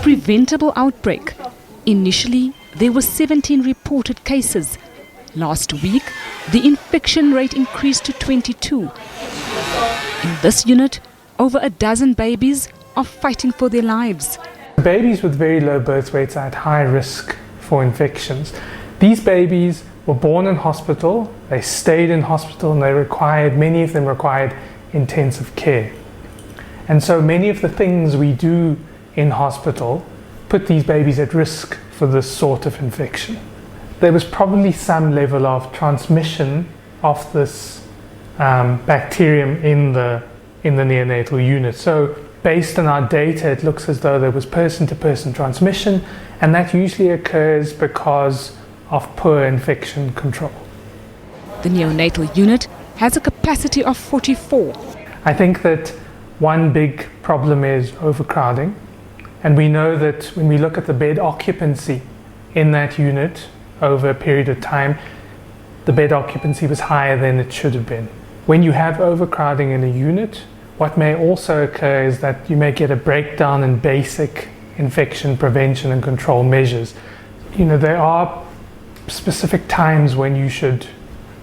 preventable outbreak. Initially, there were 17 reported cases. Last week, the infection rate increased to 22. In this unit, over a dozen babies are fighting for their lives. Babies with very low birth weights are at high risk for infections. These babies were born in hospital, they stayed in hospital, and many of them required intensive care. And so many of the things we do in hospital put these babies at risk for this sort of infection. There was probably some level of transmission of this bacterium in the neonatal unit. So based on our data, it looks as though there was person-to-person transmission, and that usually occurs because of poor infection control. The neonatal unit has a capacity of 44. I think that one big problem is overcrowding, and we know that when we look at the bed occupancy in that unit over a period of time, the bed occupancy was higher than it should have been. When you have overcrowding in a unit, what may also occur is that you may get a breakdown in basic infection prevention and control measures. There are specific times when you should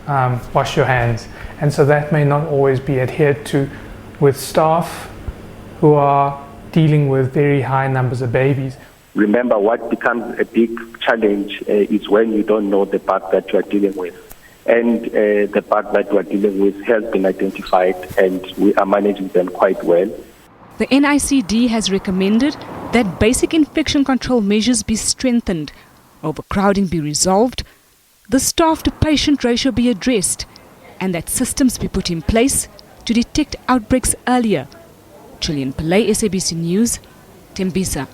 wash your hands, and so that may not always be adhered to with staff who are dealing with very high numbers of babies. Remember, what becomes a big challenge is when you don't know the bug that you are dealing with. And the bug that we are dealing with has been identified, and we are managing them quite well. The NICD has recommended that basic infection control measures be strengthened, overcrowding be resolved, the staff-to-patient ratio be addressed, and that systems be put in place to detect outbreaks earlier. Julian Pillay, SABC News, Tembisa.